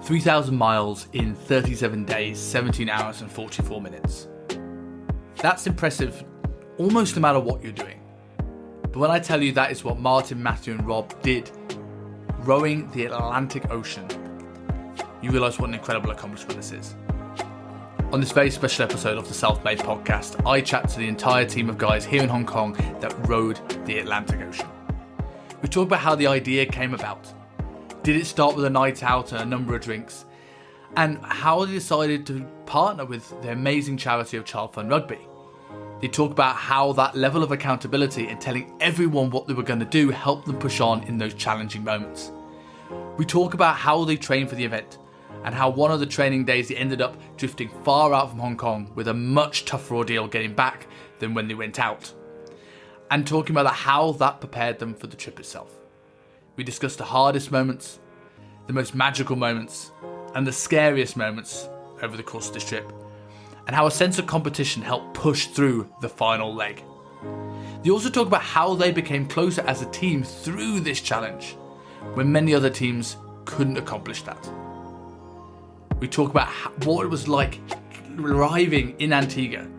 3,000 miles in 37 days, 17 hours and 44 minutes. That's impressive almost no matter what you're doing. But when I tell you that is what Martin, Matthew and Rob did, rowing the Atlantic Ocean, you realise what an incredible accomplishment this is. On this very special episode of the Self-Made podcast, I chat to the entire team of guys here in Hong Kong that rowed the Atlantic Ocean. We talk about how the idea came about. Did it start with a night out and a number of drinks? And how they decided to partner with the amazing charity of Child Fund Rugby. They talk about how that level of accountability and telling everyone what they were going to do helped them push on in those challenging moments. We talk about how they trained for the event and how one of the training days they ended up drifting far out from Hong Kong with a much tougher ordeal getting back than when they went out. And talking about how that prepared them for the trip itself. We discuss the hardest moments, the most magical moments, and the scariest moments over the course of this trip, and how a sense of competition helped push through the final leg. They also talk about how they became closer as a team through this challenge, when many other teams couldn't accomplish that. We talk about what it was like arriving in Antiga,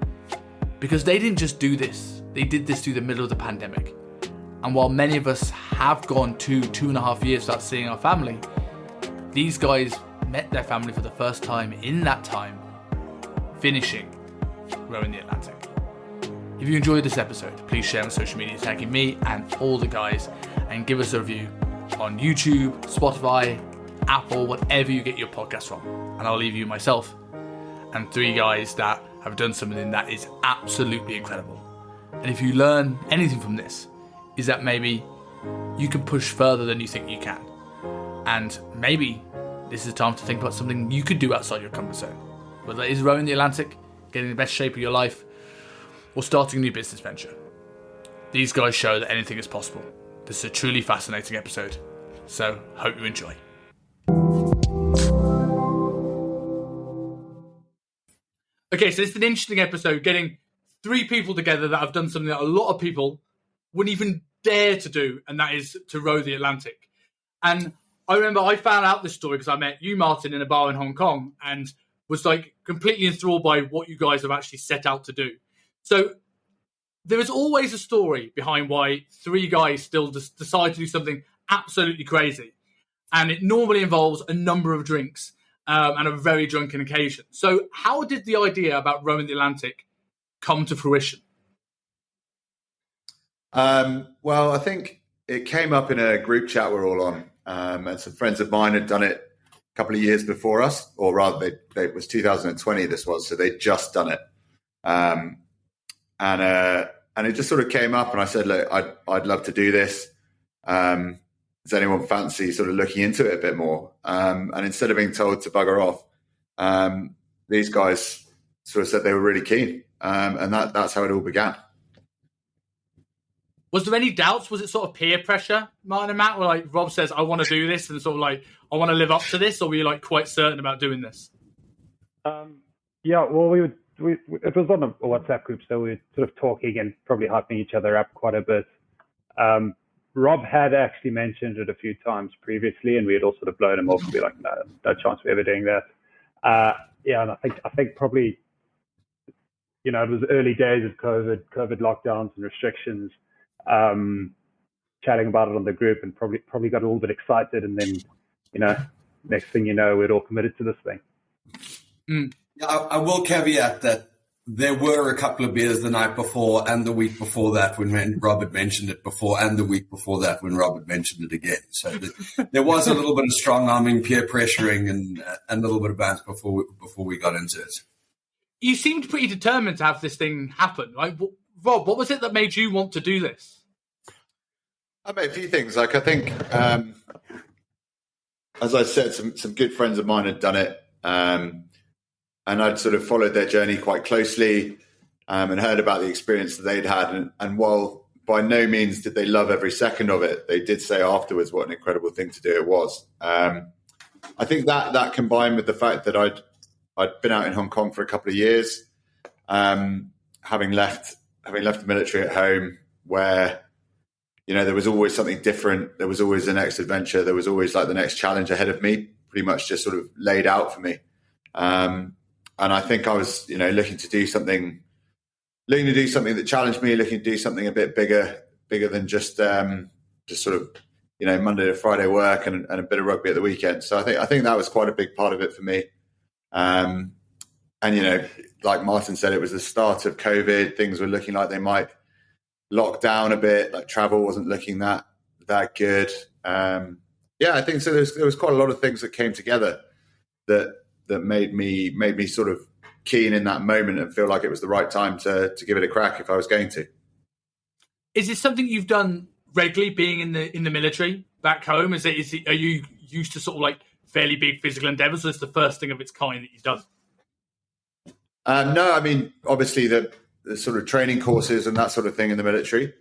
because they didn't just do this, they did this through the middle of the pandemic. And while many of us have gone 2.5 years without seeing our family, these guys met their family for the first time in that time, finishing rowing the Atlantic. If you enjoyed this episode, please share on social media tagging me and all the guys, and give us a review on YouTube, Spotify, Apple, whatever you get your podcast from. And I'll leave you myself and 3 guys that have done something that is absolutely incredible. And if you learn anything from this, is that maybe you can push further than you think you can. And maybe this is a time to think about something you could do outside your comfort zone. Whether it is rowing the Atlantic, getting the best shape of your life, or starting a new business venture. These guys show that anything is possible. This is a truly fascinating episode, so hope you enjoy. Okay, so it's an interesting episode, getting 3 people together that have done something that a lot of people wouldn't even dare to do, and that is to row the Atlantic. And I remember I found out this story because I met you, Martin, in a bar in Hong Kong, and was like completely enthralled by what you guys have actually set out to do. So there is always a story behind why 3 guys still decide to do something absolutely crazy. And it normally involves a number of drinks and a very drunken occasion. So how did the idea about rowing the Atlantic come to fruition? Well, I think it came up in a group chat we're all on. And some friends of mine had done it a couple of years before us, or rather, it was 2020. This was, so they'd just done it, and it just sort of came up, and I said, "Look, I'd love to do this. Does anyone fancy sort of looking into it a bit more?" And instead of being told to bugger off, these guys sort of said they were really keen, and that's how it all began. Was there any doubts? Was it sort of peer pressure, Martin and Matt? Where like Rob says, I want to do this, and sort of like, I want to live up to this, or were you like quite certain about doing this? Yeah, well, it was on a WhatsApp group, so we were sort of talking and probably hyping each other up quite a bit. Rob had actually mentioned it a few times previously, and we had all sort of blown him off and be like, no chance of ever doing that. Yeah, and I think probably, it was early days of COVID lockdowns and restrictions. Chatting about it on the group, and probably got a little bit excited, and then next thing you know, we're all committed to this thing. I will caveat that there were a couple of beers the night before and the week before that when Rob had mentioned it before, and the week before that when Rob had mentioned it again. So there was a little bit of strong arming, peer pressuring, and a little bit of bounce before we got into it. You seemed pretty determined to have this thing happen, right? Rob, what was it that made you want to do this? I made a few things. Like, I think, as I said, some good friends of mine had done it, and I'd sort of followed their journey quite closely, and heard about the experience that they'd had. And while by no means did they love every second of it, they did say afterwards what an incredible thing to do it was. I think that combined with the fact that I'd been out in Hong Kong for a couple of years, having left the military at home, where there was always something different. There was always the next adventure. There was always like the next challenge ahead of me, pretty much just sort of laid out for me. And I think I was, looking to do something that challenged me, looking to do something a bit bigger than just sort of, Monday to Friday work and a bit of rugby at the weekend. So I think that was quite a big part of it for me. And, like Martin said, it was the start of COVID. Things were looking like they might lock down a bit. Like travel wasn't looking that good. I think so. There was quite a lot of things that came together that made me sort of keen in that moment and feel like it was the right time to give it a crack if I was going to. Is this something you've done regularly, being in the military back home? Are you used to sort of like fairly big physical endeavours, or is this the first thing of its kind that you've done? No, I mean, obviously the sort of training courses and that sort of thing in the military.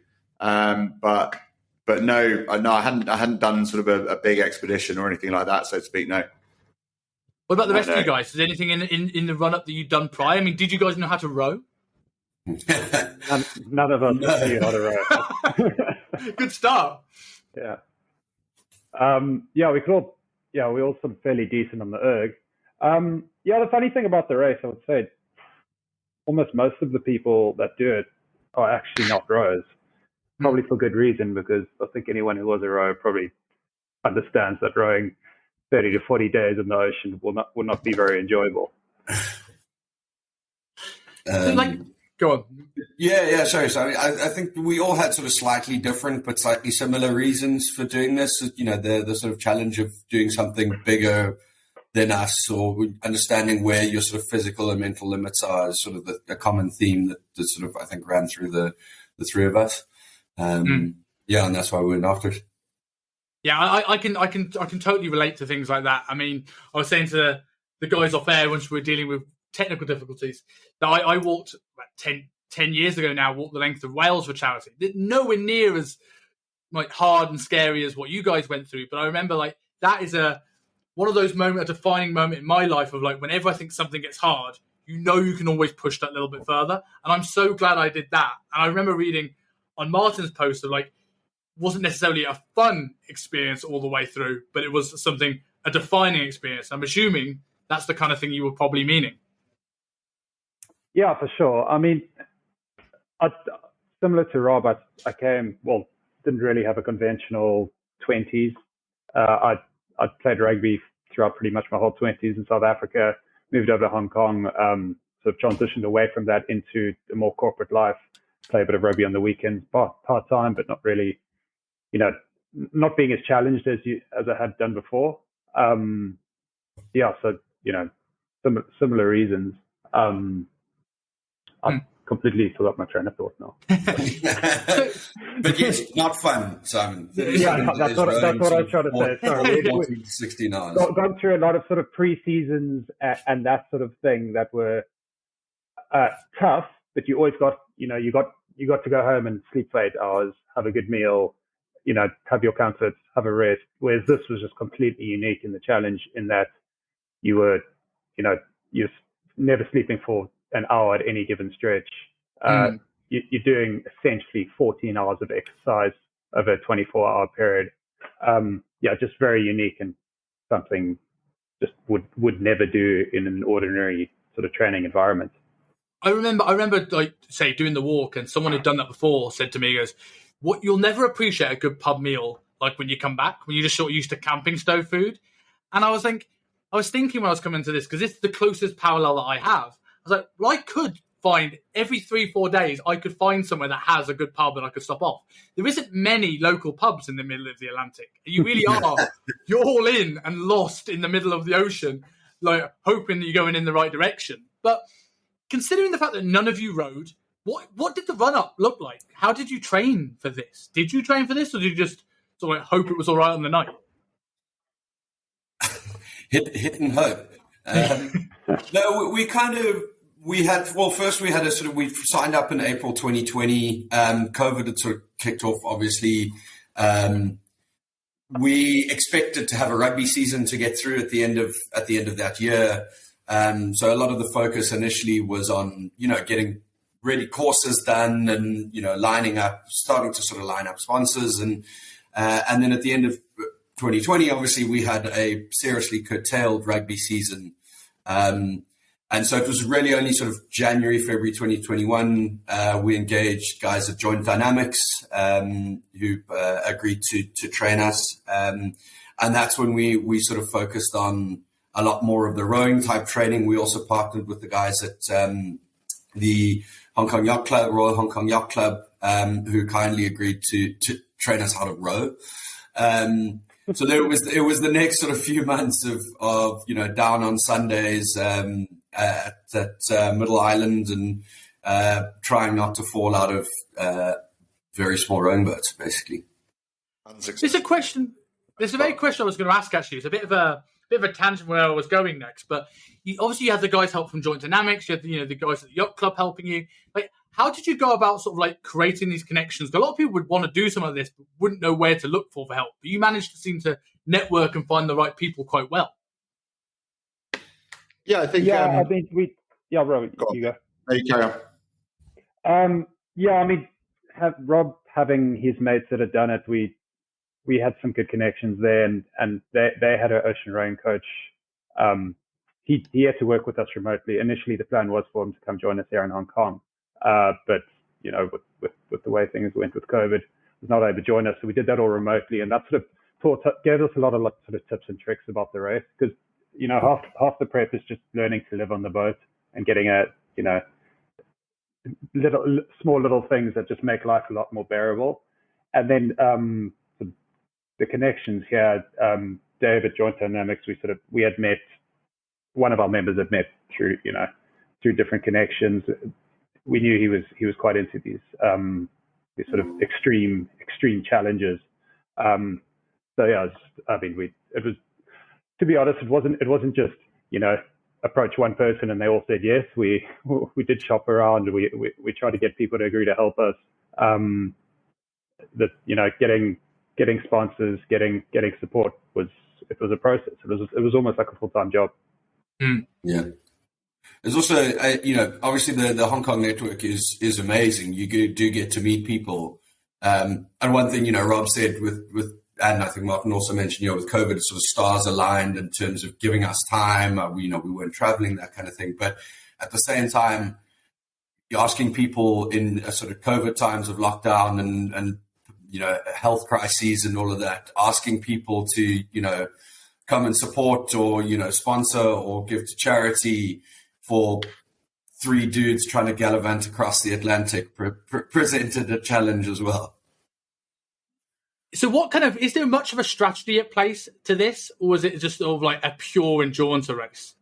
But no, I hadn't done sort of a big expedition or anything like that, so to speak. No. What about the rest of you guys? Is there anything in the run up that you've done prior? I mean, did you guys know how to row? None of us knew how to row. Good start. Yeah. We were all sort of fairly decent on the erg. The funny thing about the race, I would say, almost most of the people that do it are actually not rowers. Probably for good reason, because I think anyone who was a rower probably understands that rowing 30 to 40 days in the ocean will not be very enjoyable. Go on. Yeah. Sorry. So I think we all had sort of slightly different but slightly similar reasons for doing this. The sort of challenge of doing something bigger than us, or understanding where your sort of physical and mental limits are, is sort of a common theme that sort of, I think, ran through the three of us. And that's why we went after it. Yeah, I can totally relate to things like that. I mean, I was saying to the guys off air once we were dealing with technical difficulties that I walked about 10 years ago now, walked the length of Wales for charity. Nowhere near as like hard and scary as what you guys went through, but I remember like that is one of those moments, a defining moment in my life of like, whenever I think something gets hard, you can always push that little bit further. And I'm so glad I did that. And I remember reading on Martin's post of like, wasn't necessarily a fun experience all the way through, but it was a defining experience. I'm assuming that's the kind of thing you were probably meaning. Yeah, for sure. I mean, similar to Rob, I didn't really have a conventional 20s. I played rugby throughout pretty much my whole 20s in South Africa, moved over to Hong Kong, sort of transitioned away from that into a more corporate life, play a bit of rugby on the weekends, part-time, but not really, not being as challenged as I had done before. Similar reasons. I completely forgot my train of thought now. But yes, not fun, Simon. Yeah, that's what I was trying to say. Sorry. 69. Gone through a lot of sort of pre-seasons and that sort of thing that were tough, but you always got, you got to go home and sleep for 8 hours, have a good meal, have your comforts, have a rest. Whereas this was just completely unique in the challenge in that you were, you're never sleeping for an hour at any given stretch. You're doing essentially 14 hours of exercise over a 24-hour period. Just very unique and something just would never do in an ordinary sort of training environment. I remember like say doing the walk, and someone who'd done that before said to me, he goes, "What you'll never appreciate a good pub meal like when you come back, when you're just sort of used to camping stove food." And I was thinking when I was coming to this, because this is the closest parallel that I have. I was like, well, I could find every 3-4 days, I could find somewhere that has a good pub that I could stop off. There isn't many local pubs in the middle of the Atlantic. You really are. You're all in and lost in the middle of the ocean, like hoping that you're going in the right direction. But considering the fact that none of you rode, what did the run-up look like? How did you train for this? Did you train for this, or did you just sort of hope it was all right on the night? Hit and hope. No, we signed up in April 2020. COVID had sort of kicked off, obviously. We expected to have a rugby season to get through at the end of that year. So a lot of the focus initially was on, getting really courses done and, starting to sort of line up sponsors. And then at the end of 2020, obviously, we had a seriously curtailed rugby season. And so it was really only sort of January, February 2021, we engaged guys at Joint Dynamics who agreed to train us. And that's when we sort of focused on a lot more of the rowing type training. We also partnered with the guys at the Hong Kong Yacht Club, Royal Hong Kong Yacht Club, who kindly agreed to train us how to row. So it was the next sort of few months of down on Sundays at Middle Island and trying not to fall out of very small rowing boats, basically. There's a question. There's a very question I was going to ask. Actually, it's a bit of a tangent where I was going next. But obviously, you had the guys help from Joint Dynamics. You had the guys at the yacht club helping you. Like, how did you go about sort of like creating these connections? A lot of people would want to do something like this, but wouldn't know where to look for help. But you managed to seem to network and find the right people quite well. Yeah, I think. I think Rob, you go. No, you carry on. Rob having his mates that had done it, we had some good connections there, and they had an ocean rowing coach. He had to work with us remotely. Initially, the plan was for him to come join us here in Hong Kong, but with the way things went with COVID, he was not able to join us. So we did that all remotely, and that sort of gave us a lot of sort of tips and tricks about the race, because half the prep is just learning to live on the boat and getting small little things that just make life a lot more bearable. And then the connections here, Dave at Joint Dynamics, we had met, one of our members had met through different connections. We knew he was quite into these sort of extreme challenges. It was, to be honest, it wasn't just approach one person and they all said yes. We did shop around. We tried to get people to agree to help us. Getting sponsors, getting support was a process. It was almost like a full-time job. Yeah. There's also obviously the Hong Kong network is amazing. You do get to meet people. And one thing Rob said with and I think Martin also mentioned, with COVID, sort of stars aligned in terms of giving us time. We weren't traveling, that kind of thing. But at the same time, you're asking people in a sort of COVID times of lockdown and health crises and all of that, asking people to, come and support or, sponsor or give to charity for three dudes trying to gallivant across the Atlantic presented a challenge as well. So is there much of a strategy at place to this, or is it just sort of like a pure endurance race?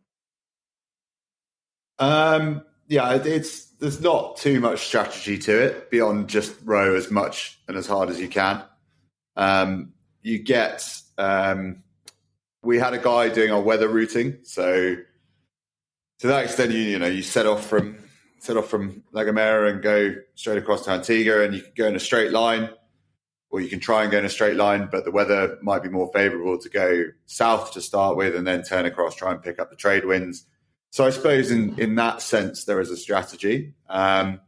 There's not too much strategy to it beyond just row as much and as hard as you can. We had a guy doing our weather routing, so to that extent, you set off from La Gomera and go straight across to Antiga, and you can go in a straight line, or you can try and go in a straight line, but the weather might be more favourable to go south to start with and then turn across, try and pick up the trade winds. So I suppose in that sense, there is a strategy. And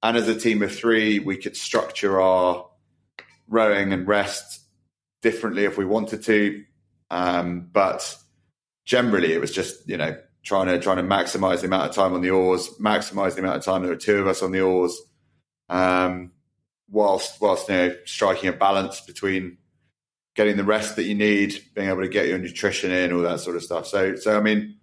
as a team of three, we could structure our rowing and rest differently if we wanted to. But generally, it was just, trying to maximise the amount of time on the oars, maximise the amount of time there were two of us on the oars, whilst striking a balance between getting the rest that you need, being able to get your nutrition in, all that sort of stuff. So I mean,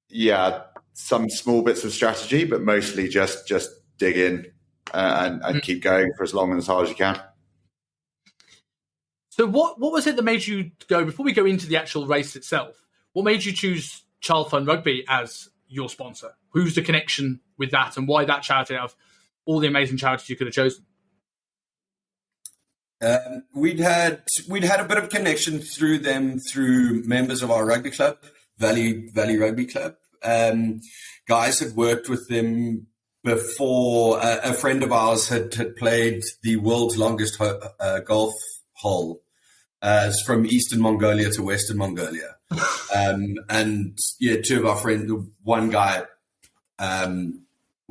yeah, some small bits of strategy, but mostly just dig in and keep going for as long and as hard as you can. So what was it that made you go, before we go into the actual race itself, what made you choose Child Fund Rugby as your sponsor? Who's the connection with that, and why that charity out of all the amazing charities you could have chosen? We'd had a bit of connection through them, through members of our rugby club, Valley Rugby Club. Guys had worked with them before. A friend of ours had played the world's longest golf hole from Eastern Mongolia to Western Mongolia. And two of our friends, one guy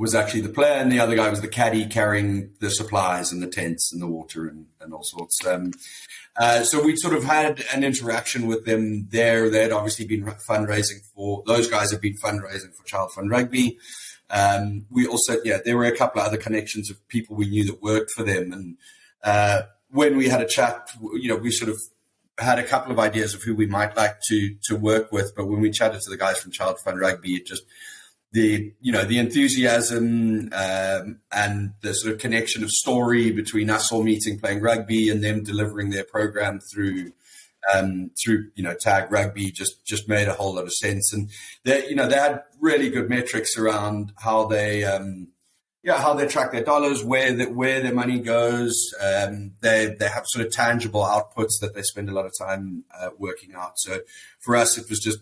was actually the player, and the other guy was the caddy carrying the supplies and the tents and the water and all sorts. So we sort of had an interaction with them there. They had obviously been fundraising for, those guys have been fundraising for Child Fund Rugby. We also, there were a couple of other connections of people we knew that worked for them. And when we had a chat, we sort of had a couple of ideas of who we might like to work with. But when we chatted to the guys from Child Fund Rugby, it just, the enthusiasm and the sort of connection of story between us all meeting, playing rugby, and them delivering their program through Tag Rugby just made a whole lot of sense. And they had really good metrics around how they track their dollars, where their money goes. They have sort of tangible outputs that they spend a lot of time working out. So for us, it was just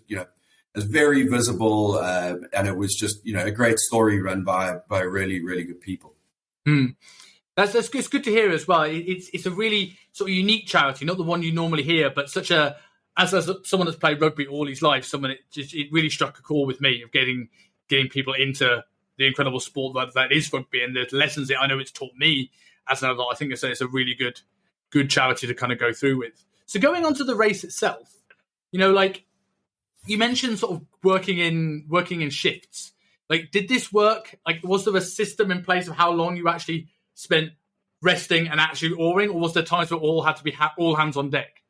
it's very visible, and it was just a great story run by really, really good people. That's it's good to hear as well. It's a really sort of unique charity, not the one you normally hear, but such a as someone that's played rugby all his life, it really struck a chord with me of getting people into the incredible sport that is rugby, and the lessons that I know it's taught me as an adult. I think it's a really good charity to kind of go through with. So going on to the race itself, like you mentioned sort of working in shifts. Like, did this work? Like, was there a system in place of how long you actually spent resting and actually oaring, or was there times where all had to be all hands on deck?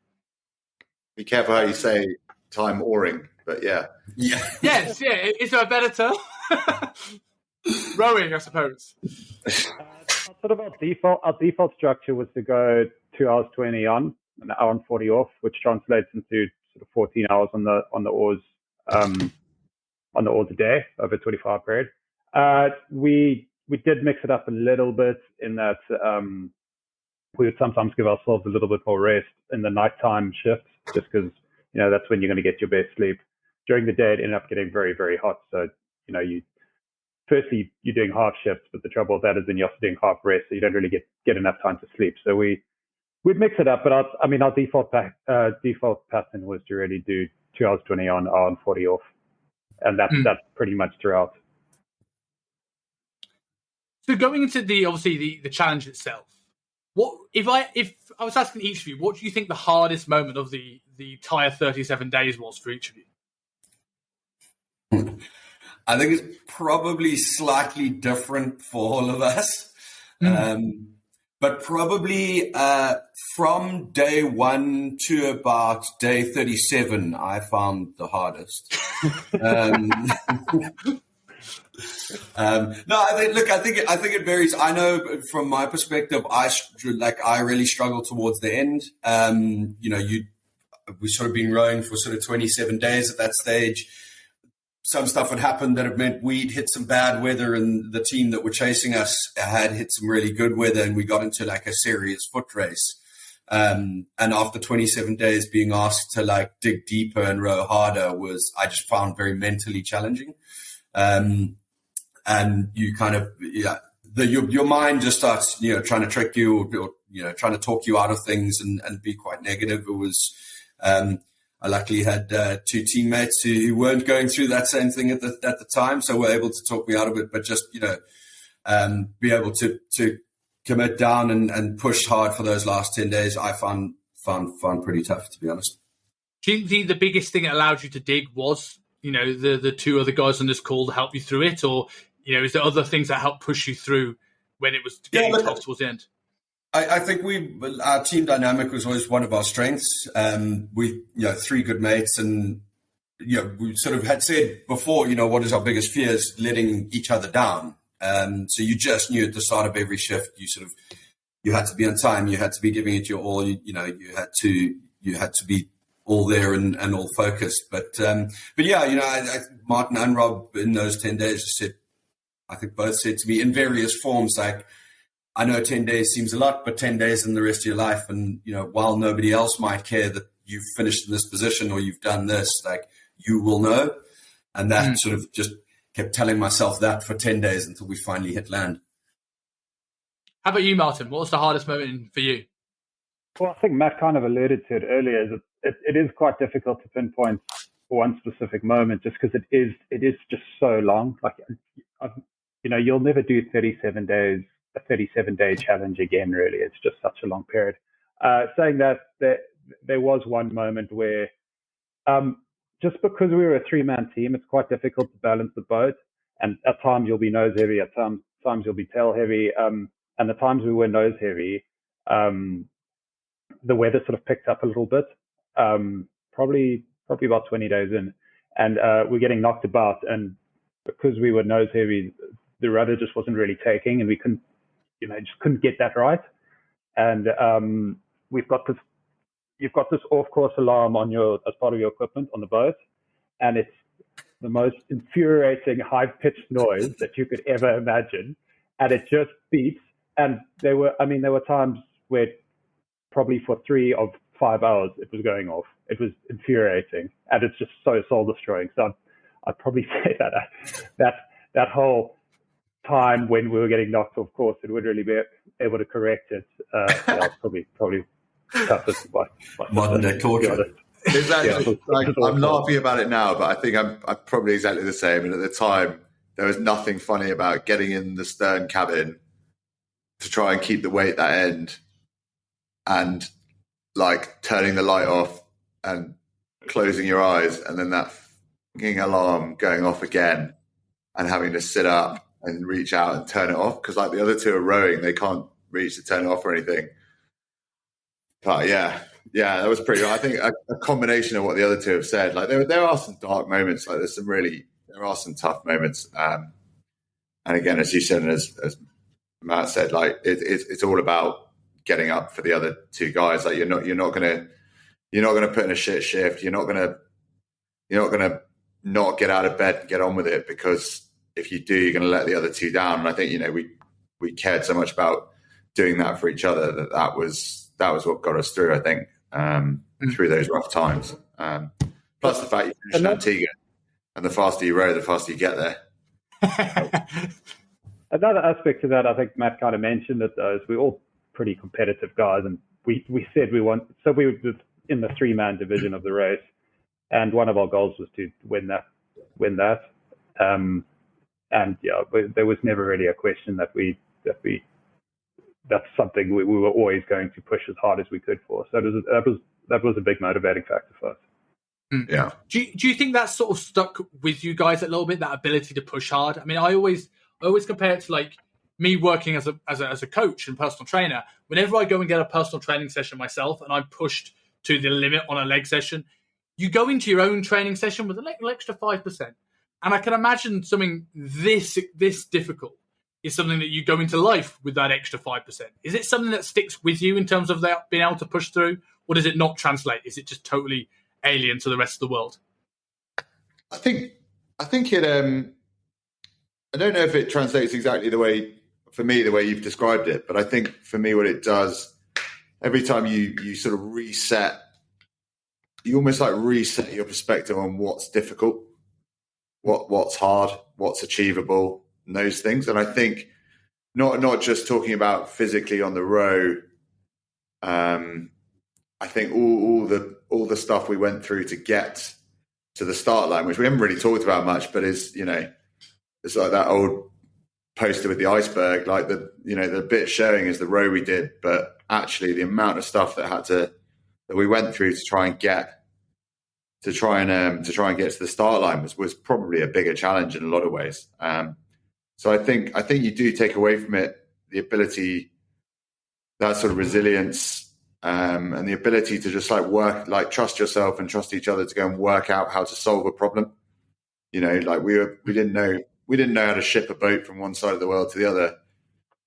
Be careful how you say time oaring, but yeah. Yes, yeah. Is there a better term? Rowing, I suppose. Sort of our default structure was to go 2 hours 20 on, an hour and 40 off, which translates into sort of 14 hours on the oars a day over a 24-hour period. We did mix it up a little bit in that we would sometimes give ourselves a little bit more rest in the nighttime shifts, just because that's when you're going to get your best sleep. During the day, it ended up getting very, very hot. So firstly you're doing half shifts, but the trouble with that is then you're also doing half rest, so you don't really get enough time to sleep. So we'd mix it up, but our default pattern was to really do 2 hours 20 on, hour and 40 off, and that's pretty much throughout. So going into the challenge itself, what if I was asking each of you, what do you think the hardest moment of the entire 37 days was for each of you? I think it's probably slightly different for all of us. But probably from day 1 to about day 37, I found the hardest. No, I think it varies. I know from my perspective, I really struggle towards the end. We've sort of been rowing for sort of 27 days at that stage. Some stuff had happened that had meant we'd hit some bad weather, and the team that were chasing us had hit some really good weather, and we got into like a serious foot race. And after 27 days, being asked to like dig deeper and row harder I just found very mentally challenging. And you kind of, your mind just starts, trying to trick you or trying to talk you out of things and be quite negative. It was, I luckily had 2 teammates who weren't going through that same thing at the time, so were able to talk me out of it. But just be able to commit down and push hard for those last 10 days, I found pretty tough, to be honest. Do you think the biggest thing that allowed you to dig was the 2 other guys on this call to help you through it, or is there other things that helped push you through when it was getting tough towards the end? I think our team dynamic was always one of our strengths. We, 3 good mates, and we sort of had said before, what is our biggest fear is letting each other down. So you just knew at the start of every shift, you had to be on time, you had to be giving it your all, you had to be all there and all focused. But yeah, Martin and Rob in those 10 days both said to me in various forms, like, I know 10 days seems a lot, but 10 days in the rest of your life. And, while nobody else might care that you've finished in this position or you've done this, like, you will know. And that sort of just kept telling myself that for 10 days until we finally hit land. How about you, Martin? What was the hardest moment for you? Well, I think Matt kind of alluded to it earlier. It is quite difficult to pinpoint one specific moment, just because it is just so long. Like, you'll never do 37 days, a 37-day challenge again, really. It's just such a long period. Saying that, there was one moment where, just because we were a three-man team, it's quite difficult to balance the boat. And at times you'll be nose heavy, at times you'll be tail heavy. And the times we were nose heavy, the weather sort of picked up a little bit, probably about 20 days in. And we're getting knocked about. And because we were nose heavy, the rudder just wasn't really taking, and we couldn't, just couldn't get that right. And you've got this off-course alarm as part of your equipment on the boat, and it's the most infuriating high-pitched noise that you could ever imagine, and it just beeps. And there were times where probably for 3 of 5 hours it was going off. It was infuriating, and it's just so soul-destroying. So I'd probably say that whole time when we were getting knocked off course, it would really be able to correct it. Probably toughest by modern day torture. Exactly. I'm laughing about it now, but I think I'm probably exactly the same. And at the time, there was nothing funny about getting in the stern cabin to try and keep the weight that end, and like turning the light off and closing your eyes, and then that fucking alarm going off again, and having to sit up and reach out and turn it off, because like the other two are rowing, they can't reach to turn it off or anything. But yeah, that was pretty. I think a combination of what the other two have said. Like there are some dark moments. Like there are some tough moments. And again, as you said, and as Matt said, like it's all about getting up for the other two guys. Like you're not gonna put in a shit shift. You're not gonna not get out of bed and get on with it, because if you do, you're going to let the other two down. And I think we cared so much about doing that for each other that was what got us through, I think, through those rough times. Plus the fact you finish in Antiga, and the faster you row, the faster you get there. Another aspect to that, I think Matt kind of mentioned it, though, is we're all pretty competitive guys, and we said we want. So we were in the 3-man division of the race, and one of our goals was to win that. And yeah, there was never really a question that's something we were always going to push as hard as we could for. So that was a big motivating factor for us. Yeah. Do you think that's sort of stuck with you guys a little bit, that ability to push hard? I mean, I always compare it to like me working as a coach and personal trainer. Whenever I go and get a personal training session myself, and I'm pushed to the limit on a leg session, you go into your own training session with an extra 5%. And I can imagine something this difficult is something that you go into life with that extra 5%. Is it something that sticks with you in terms of that being able to push through, or does it not translate? Is it just totally alien to the rest of the world? I think it. I don't know if it translates exactly the way you've described it, but I think for me, what it does, every time you sort of reset, you almost like reset your perspective on what's difficult, what's hard, what's achievable, and those things. And I think not just talking about physically on the row. I think all the stuff we went through to get to the start line, which we haven't really talked about much, but it's like that old poster with the iceberg. Like the bit showing is the row we did, but actually the amount of stuff that we went through to try and get to the start line was probably a bigger challenge in a lot of ways. So I think you do take away from it the ability, that sort of resilience, and the ability to just trust yourself and trust each other to go and work out how to solve a problem. Like we didn't know how to ship a boat from one side of the world to the other,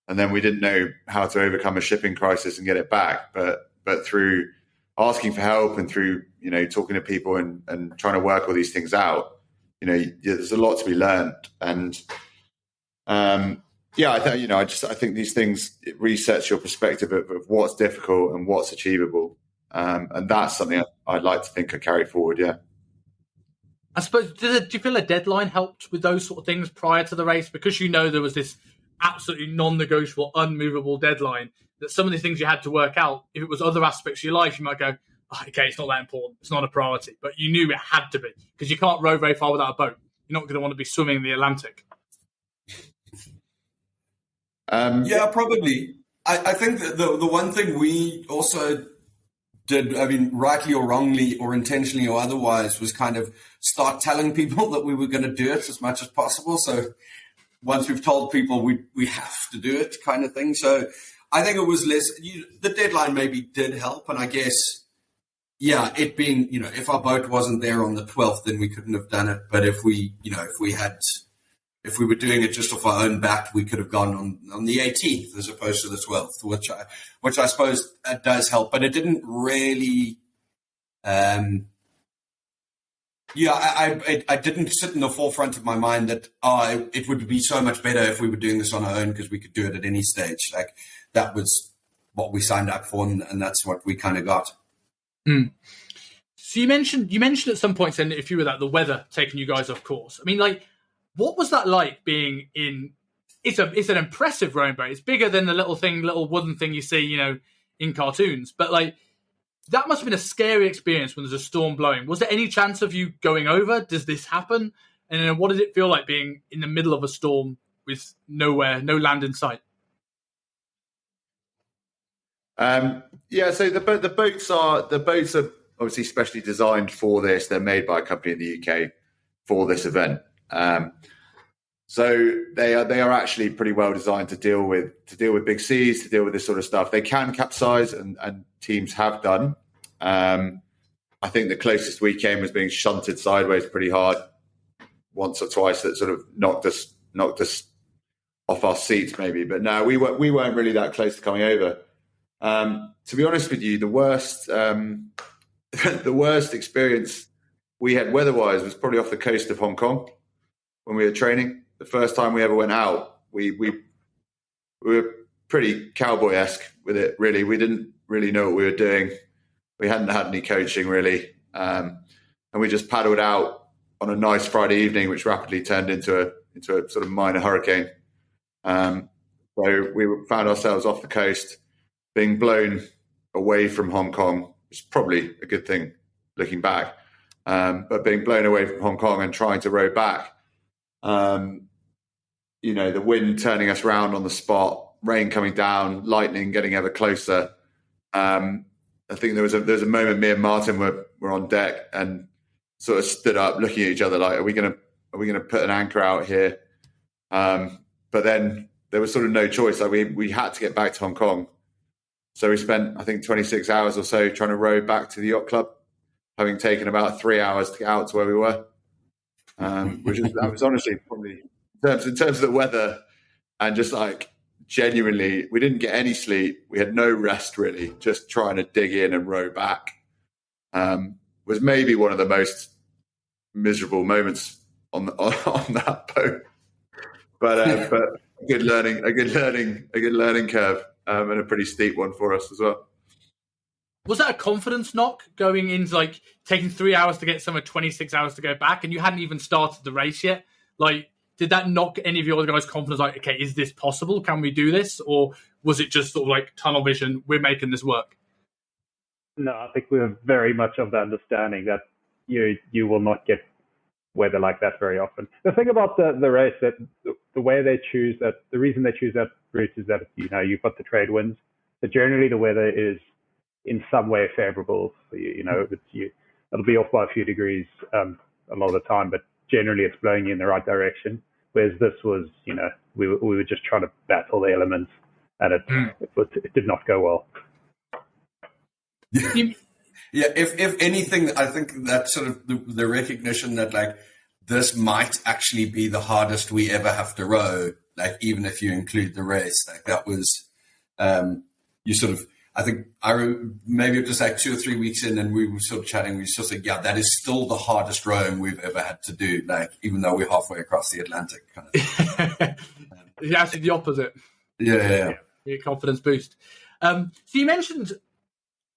and then we didn't know how to overcome a shipping crisis and get it back. But through asking for help and through talking to people and trying to work all these things out, there's a lot to be learned. And I think these things, it resets your perspective of what's difficult and what's achievable, and that's something I'd like to think I carry forward. Yeah. I suppose, do you feel a deadline helped with those sort of things prior to the race? Because there was this absolutely non-negotiable, unmovable deadline, that some of the things you had to work out, if it was other aspects of your life, you might go, okay, it's not that important, it's not a priority. But you knew it had to be, because you can't row very far without a boat. You're not going to want to be swimming in the Atlantic. Yeah, probably. I think that the one thing we also did, I mean, rightly or wrongly or intentionally or otherwise, was kind of start telling people that we were going to do it as much as possible. So once we've told people we have to do it kind of thing. So I think it was less, the deadline maybe did help. And I guess, yeah, it being, if our boat wasn't there on the 12th, then we couldn't have done it. But if we were doing it just off our own bat, we could have gone on the 18th as opposed to the 12th, which I suppose does help. But it didn't really, I didn't sit in the forefront of my mind that it would be so much better if we were doing this on our own because we could do it at any stage. Like that was what we signed up for, and that's what we kind of got. Mm. So you mentioned at some point then if you were the weather taking you guys off course. I mean, like, what was that like being in? It's an impressive rowing boat. It's bigger than the little wooden thing you see, in cartoons. But like, that must have been a scary experience when there's a storm blowing. Was there any chance of you going over? Does this happen? And then what did it feel like being in the middle of a storm with no land in sight? So the boats are obviously specially designed for this. They're made by a company in the UK for this event. So they are actually pretty well designed to deal with big seas, to deal with this sort of stuff. They can capsize, and teams have done. I think the closest we came was being shunted sideways pretty hard once or twice. That sort of knocked us off our seats maybe. But no, we weren't really that close to coming over. To be honest with you, the worst experience we had weather-wise was probably off the coast of Hong Kong when we were training. The first time we ever went out, we were pretty cowboy-esque with it, really. We didn't really know what we were doing. We hadn't had any coaching, really. And we just paddled out on a nice Friday evening, which rapidly turned into a sort of minor hurricane. So we found ourselves off the coast, being blown away from Hong Kong, which is probably a good thing looking back. But being blown away from Hong Kong and trying to row back, the wind turning us round on the spot, rain coming down, lightning getting ever closer. I think there was a moment me and Martin were on deck and sort of stood up looking at each other like, are we going to put an anchor out here? But then there was sort of no choice. Like we had to get back to Hong Kong. So we spent, I think, 26 hours or so trying to row back to the yacht club, having taken about 3 hours to get out to where we were. That was honestly probably in terms of the weather and just like genuinely, we didn't get any sleep. We had no rest really, just trying to dig in and row back. Was maybe one of the most miserable moments on that boat. But a good learning curve, and a pretty steep one for us as well. Was that a confidence knock going into like taking 3 hours to get somewhere, 26 hours to go back, and you hadn't even started the race yet? Like, did that knock any of your other guys' confidence? Like, okay, is this possible? Can we do this? Or was it just sort of like tunnel vision? We're making this work. No, I think we have very much of the understanding that you will not get weather like that very often. The thing about the race, that the way they choose that, the reason they choose that route is that you've got the trade winds. So generally the weather is in some way favorable for you. It'll be off by a few degrees a lot of the time, but generally it's blowing you in the right direction. Whereas this was, we were just trying to battle the elements, and it did not go well. Yeah, if anything, I think that sort of the recognition that like this might actually be the hardest we ever have to row, like even if you include the race, like that was you sort of. I think maybe it was like 2 or 3 weeks in, and we were sort of chatting. We sort of said, "Yeah, that is still the hardest rowing we've ever had to do." Like even though we're halfway across the Atlantic, kind of. It's actually the opposite. Yeah. Your confidence boost. So you mentioned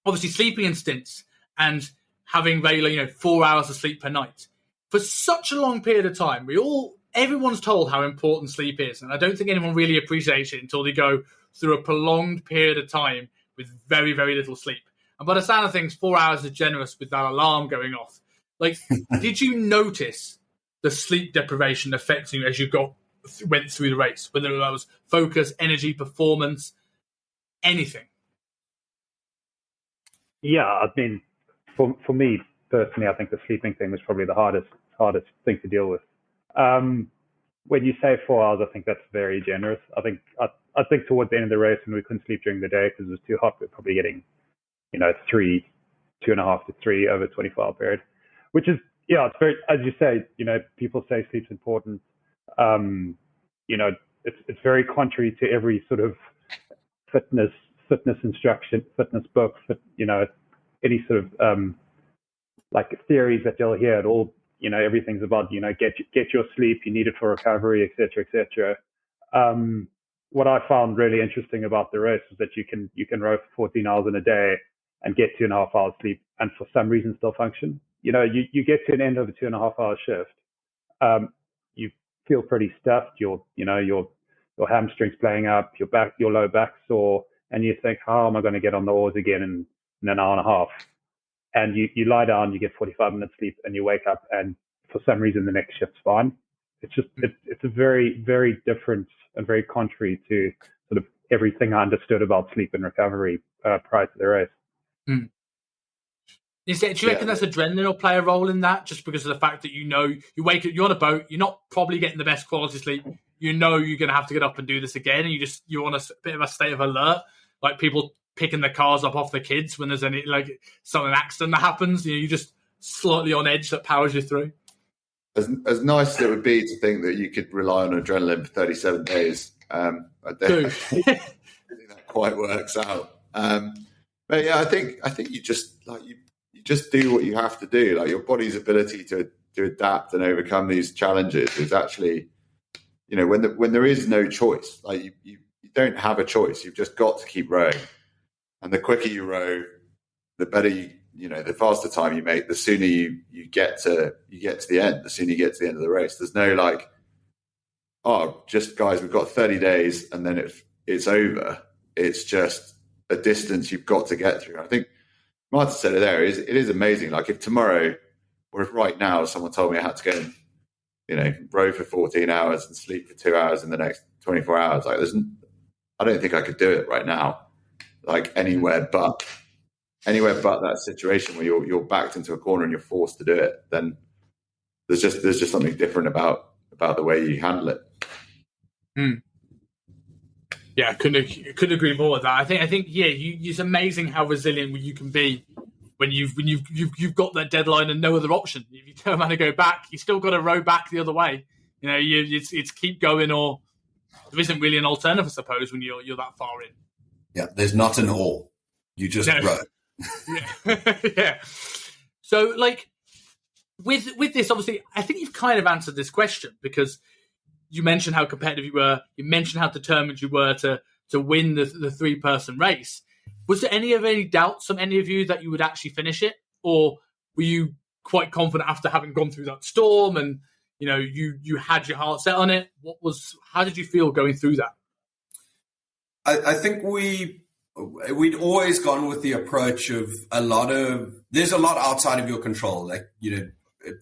obviously sleeping in stints and having regular, 4 hours of sleep per night for such a long period of time. Everyone's told how important sleep is, and I don't think anyone really appreciates it until they go through a prolonged period of time with very, very little sleep. And by the sound of things, 4 hours is generous with that alarm going off. Like, did you notice the sleep deprivation affecting you as you got went through the race, whether that was focus, energy, performance, anything? Yeah, I mean, for me personally, I think the sleeping thing was probably the hardest thing to deal with. When you say 4 hours, I think that's very generous. I think towards the end of the race when we couldn't sleep during the day because it was too hot, we're probably getting 2.5 to 3 over a 24-hour period, which is, it's very, as you say, people say sleep's important. It's very contrary to every sort of fitness instruction, fitness book, any sort of like theories that you'll hear at all. Everything's about get your sleep, you need it for recovery, etc. What I found really interesting about the race was that you can row for 14 hours in a day and get 2.5 hours sleep, and for some reason still function. You get to an end of a 2.5 hour shift, you feel pretty stuffed. Your hamstrings playing up, your low back sore, and you think, how am I going to get on the oars again in an hour and a half? And you lie down, you get 45 minutes sleep, and you wake up, and for some reason the next shift's fine. It's a very, very different and very contrary to sort of everything I understood about sleep and recovery prior to the race. Mm. Do you reckon that's adrenaline will play a role in that, just because of the fact that you wake up, you're on a boat, you're not probably getting the best quality sleep, you're going to have to get up and do this again, and you're on a bit of a state of alert, like people picking the cars up off the kids when there's an accident that happens, you're just slightly on edge that powers you through. As nice as it would be to think that you could rely on adrenaline for 37 days, I don't think that quite works out. But yeah, I think you just you just do what you have to do. Like your body's ability to adapt and overcome these challenges is actually, when there is no choice, like you don't have a choice. You've just got to keep rowing, and the quicker you row, the better the faster time you make, the sooner you get to the end, the sooner you get to the end of the race. There's no just guys, we've got 30 days and then it's over. It's just a distance you've got to get through. I think Martin said it there. It is amazing. Like if tomorrow or if right now someone told me I had to go and row for 14 hours and sleep for 2 hours in the next 24 hours, I don't think I could do it right now. Like anywhere but that situation where you're backed into a corner and you're forced to do it, then there's just something different about the way you handle it. Yeah, I couldn't agree more with that. I think it's amazing how resilient you can be when you've got that deadline and no other option. If you turn around and go back, you still got to row back the other way. It's keep going, or there isn't really an alternative, I suppose, when you're that far in. Yeah, there's not an or. You just row. Yeah. So, with this, obviously, I think you've kind of answered this question, because you mentioned how competitive you were. You mentioned how determined you were to win the 3-person race. Was there any doubts from any of you that you would actually finish it, or were you quite confident after having gone through that storm and you had your heart set on it? How did you feel going through that? I think we'd always gone with the approach of there's a lot outside of your control,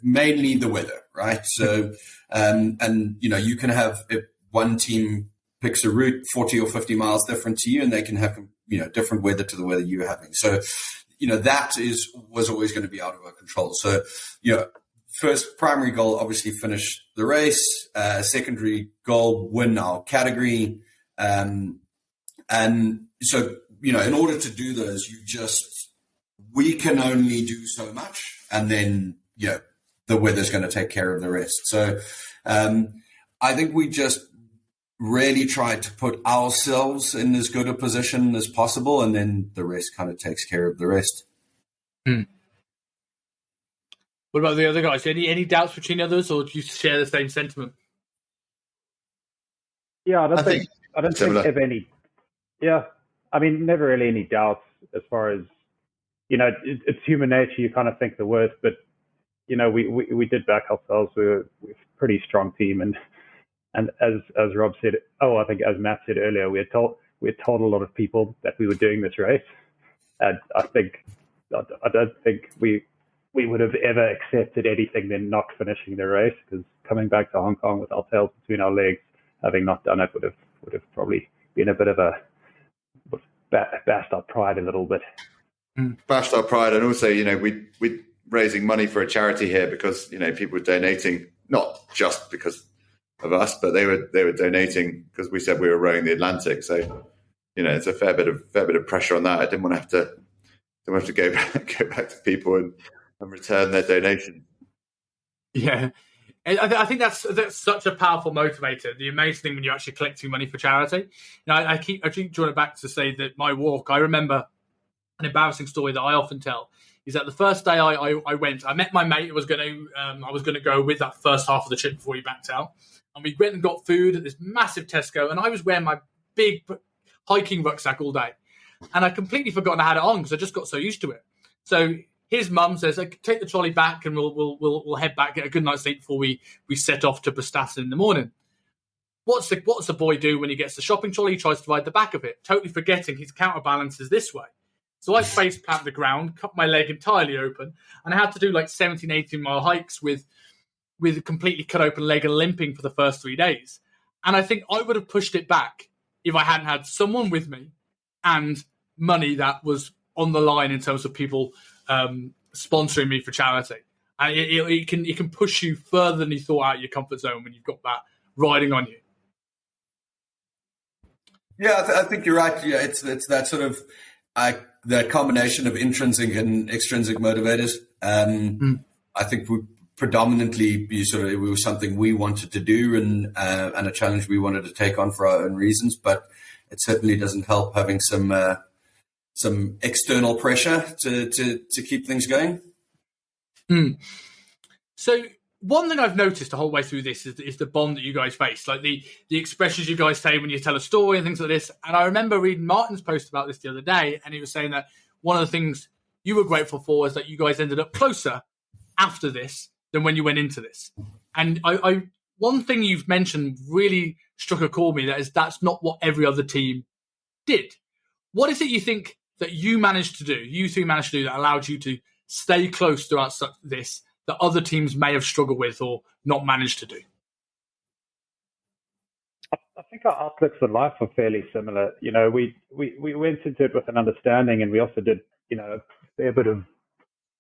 mainly the weather, right? So, you can have, if one team picks a route 40 or 50 miles different to you, and they can have, different weather to the weather you're having. So, that was always going to be out of our control. So, first primary goal, obviously finish the race, secondary goal, win our category. And so, in order to do those, we can only do so much, and then, the weather's going to take care of the rest. So, I think we just really tried to put ourselves in as good a position as possible, and then the rest kind of takes care of the rest. What about the other guys? Any doubts between others, or do you share the same sentiment? Yeah, I don't think have any. Yeah, I mean, never really any doubts as far as it's human nature. You kind of think the worst, but we did back ourselves. We're a pretty strong team, and as Rob said, I think as Matt said earlier, we had told a lot of people that we were doing this race, and I don't think we would have ever accepted anything than not finishing the race, because coming back to Hong Kong with our tails between our legs, having not done it would have probably been a bit of a bashed our pride a little bit. Bashed our pride, and also, we raising money for a charity here because people were donating, not just because of us, but they were donating because we said we were rowing the Atlantic. So it's a fair bit of pressure on that. I didn't want to have to go back to people and return their donation. Yeah, I think that's such a powerful motivator. The amazing thing when you're actually collecting money for charity. I keep drawing it back to say that my walk. I remember an embarrassing story that I often tell is that the first day I went, I met my mate. I was going to go with that first half of the trip before he backed out, and we went and got food at this massive Tesco, and I was wearing my big hiking rucksack all day, and I completely forgotten I had it on because I just got so used to it. So his mum says, "Take the trolley back, and we'll head back, get a good night's sleep before we set off to Brastaston in the morning." What's the boy do when he gets the shopping trolley? He tries to ride the back of it, totally forgetting his counterbalance is this way. So I face plant the ground, cut my leg entirely open, and I had to do like 17, 18-mile hikes with a completely cut open leg and limping for the first 3 days. And I think I would have pushed it back if I hadn't had someone with me and money that was on the line in terms of people sponsoring me for charity. And it can push you further than you thought out of your comfort zone when you've got that riding on you. Yeah, I think you're right. Yeah, it's that sort of that combination of intrinsic and extrinsic motivators. I think predominantly it was something we wanted to do and a challenge we wanted to take on for our own reasons. But it certainly doesn't help having some external pressure to keep things going. So one thing I've noticed the whole way through this is the bond that you guys face, like the expressions you guys say when you tell a story and things like this. And I remember reading Martin's post about this the other day, and he was saying that one of the things you were grateful for is that you guys ended up closer after this than when you went into this. And I one thing you've mentioned really struck a chord with me, that's not what every other team did. What is it you think that you managed to do, you two managed to do, that allowed you to stay close throughout this that other teams may have struggled with or not managed to do? I think our outlooks on life are fairly similar. We went into it with an understanding, and we also did, a fair bit of,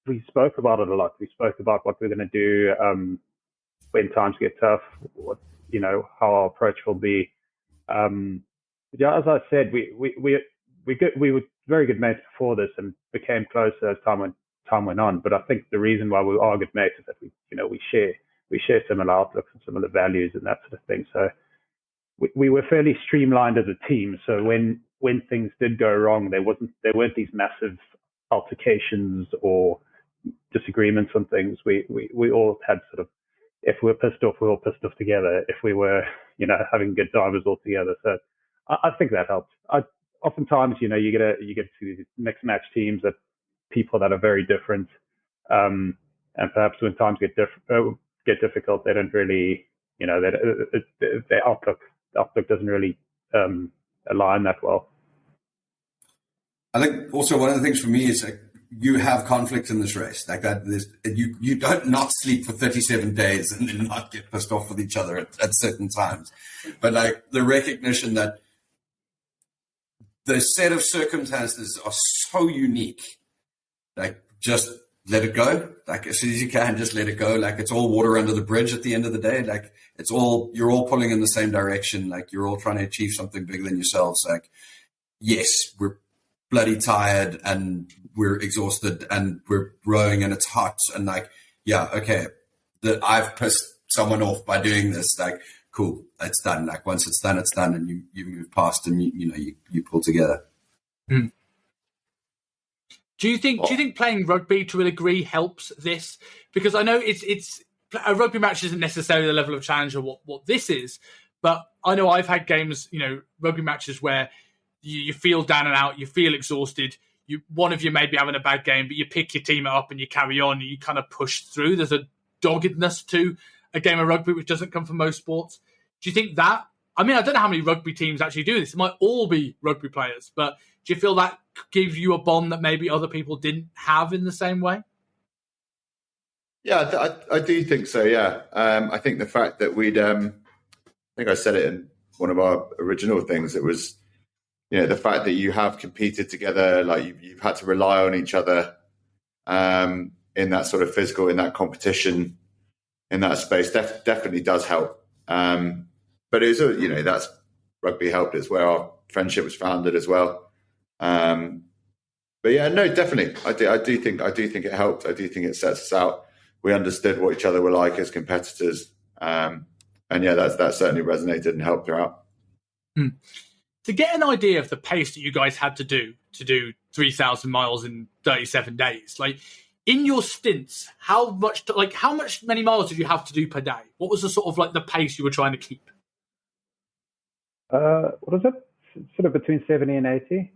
we spoke about it a lot. We spoke about what we're going to do when times get tough, what, how our approach will be. As I said, we were very good mates before this and became closer as time went on. But I think the reason why we are good mates is that we share similar outlooks and similar values and that sort of thing. So we were fairly streamlined as a team. So when things did go wrong, there weren't these massive altercations or disagreements on things. We all had sort of, if we were pissed off, we were all pissed off together. If we were, having a good time, it was all together. So I think that helps. Oftentimes, you get to these mixed match teams that people that are very different, and perhaps when times get difficult, they don't really, their outlook doesn't really align that well. I think also one of the things for me is like, you have conflict in this race like that. You don't not sleep for 37 days and then not get pissed off with each other at certain times, but like the recognition that the set of circumstances are so unique. Like, just let it go. Like, as soon as you can, just let it go. Like, it's all water under the bridge at the end of the day. Like, you're all pulling in the same direction. Like, you're all trying to achieve something bigger than yourselves. Like, yes, we're bloody tired and we're exhausted and we're rowing and it's hot. And like, yeah, okay, I've pissed someone off by doing this. Like, cool, it's done. Like, once it's done, and you move past and you pull together. Mm. Do you think playing rugby to a degree helps this? Because I know it's a rugby match isn't necessarily the level of challenge of what this is, but I know I've had games, rugby matches where you feel down and out, you feel exhausted. One of you may be having a bad game, but you pick your team up and you carry on and you kind of push through. There's a doggedness to a game of rugby which doesn't come from most sports. Do you think that? I mean, I don't know how many rugby teams actually do this. It might all be rugby players, but do you feel that gives you a bond that maybe other people didn't have in the same way? Yeah, I do think so, yeah. I think the fact that I think I said it in one of our original things. It was, the fact that you have competed together, like you've had to rely on each other in that sort of physical, in that competition, in that space, definitely does help. But it was, that's rugby helped. It's where our friendship was founded as well. But yeah, no, definitely. I do think it helped. I do think it sets us out. We understood what each other were like as competitors. And yeah, that certainly resonated and helped throughout. To get an idea of the pace that you guys had to do 3,000 miles in 37 days, like in your stints, how many miles did you have to do per day? What was the sort of like the pace you were trying to keep? What was it? Sort of between 70 and 80.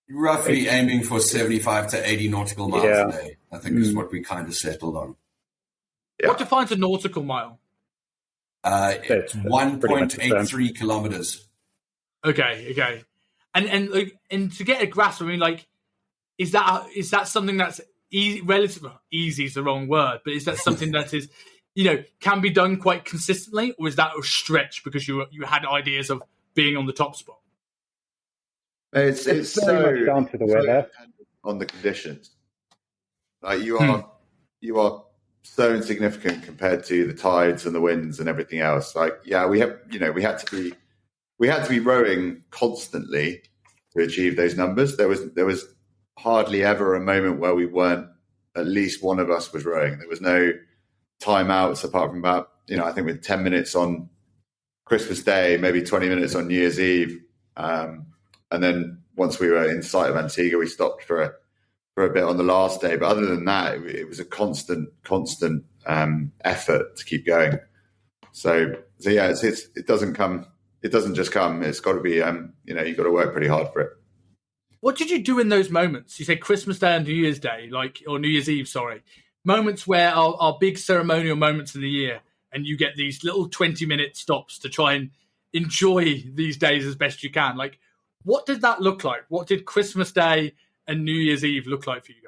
Roughly aiming for 75 to 80 nautical miles a day, I think is what we kind of settled on. Yeah. What defines a nautical mile? It's 1.83 kilometers. Okay. And to get a grasp, I mean, like, is that something that's relatively easy is the wrong word, but is that something that is, can be done quite consistently, or is that a stretch because you had ideas of being on the top spot? It's very so much down to the weather, on the conditions. Like you are so insignificant compared to the tides and the winds and everything else. Like, yeah, we had to be rowing constantly to achieve those numbers. There was hardly ever a moment where we weren't, at least one of us was rowing. There was no timeouts apart from about, I think with 10 minutes on Christmas Day, maybe 20 minutes on New Year's Eve. And then once we were in sight of Antiga, we stopped for a bit on the last day. But other than that, it was a constant effort to keep going. So yeah, it doesn't just come. It's got to be, you've got to work pretty hard for it. What did you do in those moments? You said Christmas Day and New Year's Day, or New Year's Eve, sorry. Moments where are big ceremonial moments in the year, and you get these little 20-minute stops to try and enjoy these days as best you can. Like, what did that look like? What did Christmas Day and New Year's Eve look like for you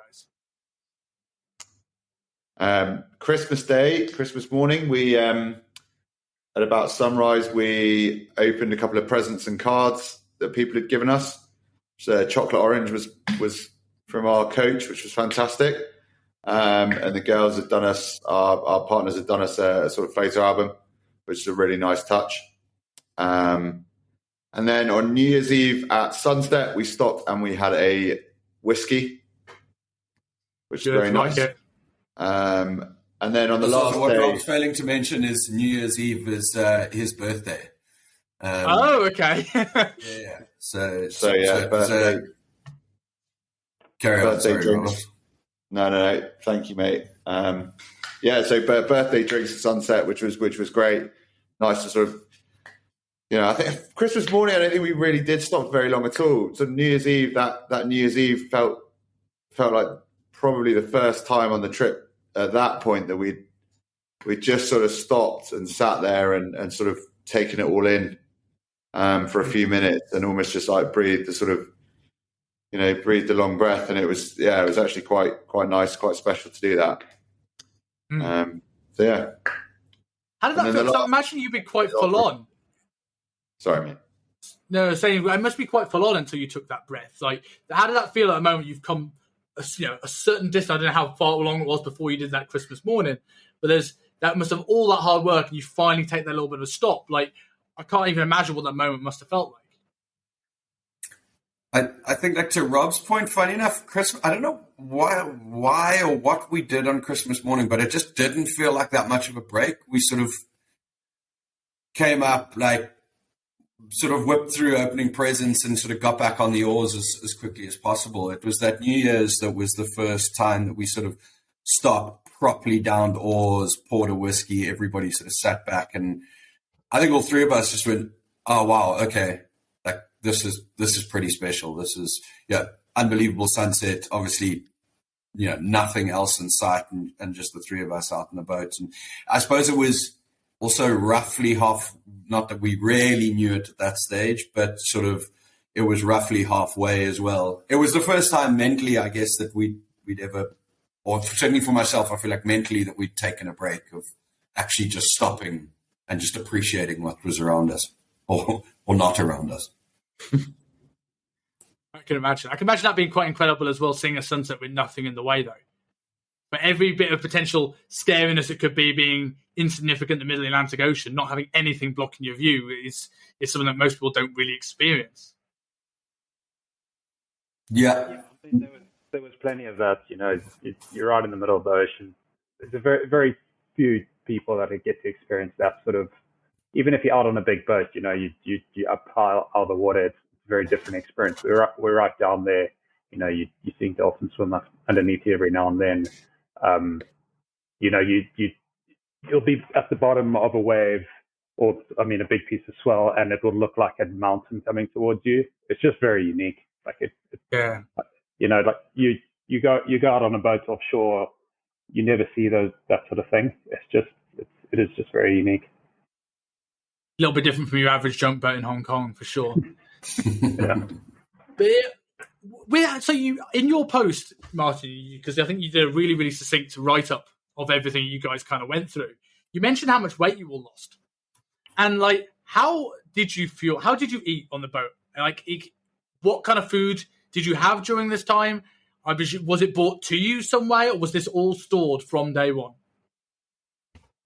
guys? Christmas Day, Christmas morning, we at about sunrise, we opened a couple of presents and cards that people had given us. So chocolate orange was from our coach, which was fantastic. And the girls had done us, our partners had done us a sort of photo album, which is a really nice touch. And then on New Year's Eve at sunset, we stopped and we had a whiskey, which is very nice. And then on the last what day... What Rob's failing to mention is New Year's Eve is his birthday. Okay. Yeah. So birthday. Carry on. Birthday Sorry, drinks. Robert. No. Thank you, mate. So birthday drinks at sunset, which was great. Nice to sort of, I think Christmas morning, I don't think we really did stop very long at all. So New Year's Eve, that New Year's Eve felt like probably the first time on the trip at that point that we just sort of stopped and sat there and sort of taken it all in for a few minutes and almost just like breathed a long breath. And it was actually quite nice, quite special to do that. So yeah. How did that feel? So I imagine you'd be quite full on. Sorry, mate. No, saying it must be quite full on until you took that breath. Like, how did that feel at the moment you've come, a certain distance? I don't know how far along it was before you did that Christmas morning, but that must have all that hard work, and you finally take that little bit of a stop. Like, I can't even imagine what that moment must have felt like. I think, like, to Rob's point, funny enough, Christmas, I don't know why or what we did on Christmas morning, but it just didn't feel like that much of a break. We sort of came up, like, sort of whipped through opening presents and sort of got back on the oars as quickly as possible. It was that New Year's that was the first time that we sort of stopped, properly downed oars, poured a whiskey, everybody sort of sat back, and I think all three of us just went, oh wow, okay, like this is pretty special. This is unbelievable sunset, obviously, nothing else in sight, and just the three of us out in the boat. And I suppose it was also roughly half, not that we really knew it at that stage, but sort of it was roughly halfway as well. It was the first time mentally, I guess, that we'd ever, or certainly for myself, I feel like mentally that we'd taken a break of actually just stopping and just appreciating what was around us. or not around us. I can imagine. I can imagine that being quite incredible as well, seeing a sunset with nothing in the way, though. But every bit of potential scariness it could be being insignificant in the middle of the Atlantic Ocean, not having anything blocking your view is something that most people don't really experience. Yeah. I think there was plenty of that. You're right in the middle of the ocean. There's a very, very few people that get to experience that sort of. Even if you're out on a big boat, you up high out of the water. It's a very different experience. We're right down there. You see dolphins swim underneath you every now and then. You'll be at the bottom of a wave, or a big piece of swell, and it will look like a mountain coming towards you. It's just very unique. Yeah. Like you go out on a boat offshore, you never see that sort of thing. It is just very unique. A little bit different from your average junk boat in Hong Kong, for sure. Yeah. But so you, in your post, Martin, because I think you did a really, really succinct write-up of everything you guys kind of went through, you mentioned how much weight you all lost. And, how did you feel? How did you eat on the boat? What kind of food did you have during this time? Was it brought to you some way, or was this all stored from day one?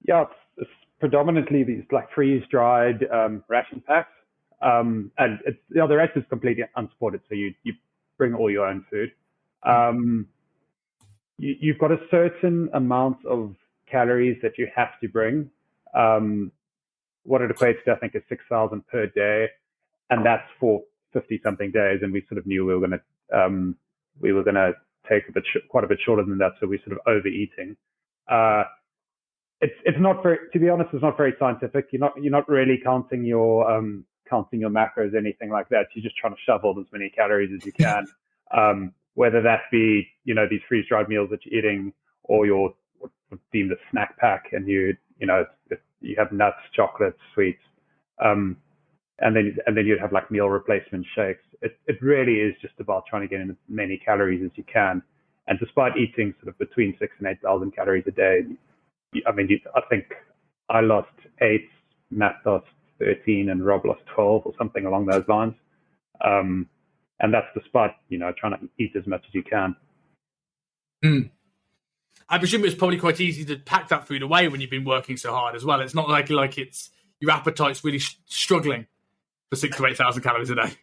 Yeah, it's predominantly these freeze-dried ration packs, and the rest is completely unsupported. So you bring all your own food. You've got a certain amount of calories that you have to bring. What it equates to, I think, is 6,000 per day, and that's for 50-something days. And we sort of knew we were going to take quite a bit shorter than that, so we're sort of overeating. It's not very, to be honest, it's not very scientific. You're not really counting your macros, anything like that. You're just trying to shovel as many calories as you can. Whether that be these freeze-dried meals that you're eating, or your what's deemed a snack pack, and you have nuts, chocolates, sweets, and then you'd have meal replacement shakes. It really is just about trying to get in as many calories as you can. And despite eating sort of between 6,000 and 8,000 calories a day, I think I lost 8, Matt lost 13, and Rob lost 12, or something along those lines. And that's despite trying to eat as much as you can. I presume it's probably quite easy to pack that food away when you've been working so hard as well. It's not like it's your appetite's really struggling for 6,000 to 8,000 calories a day.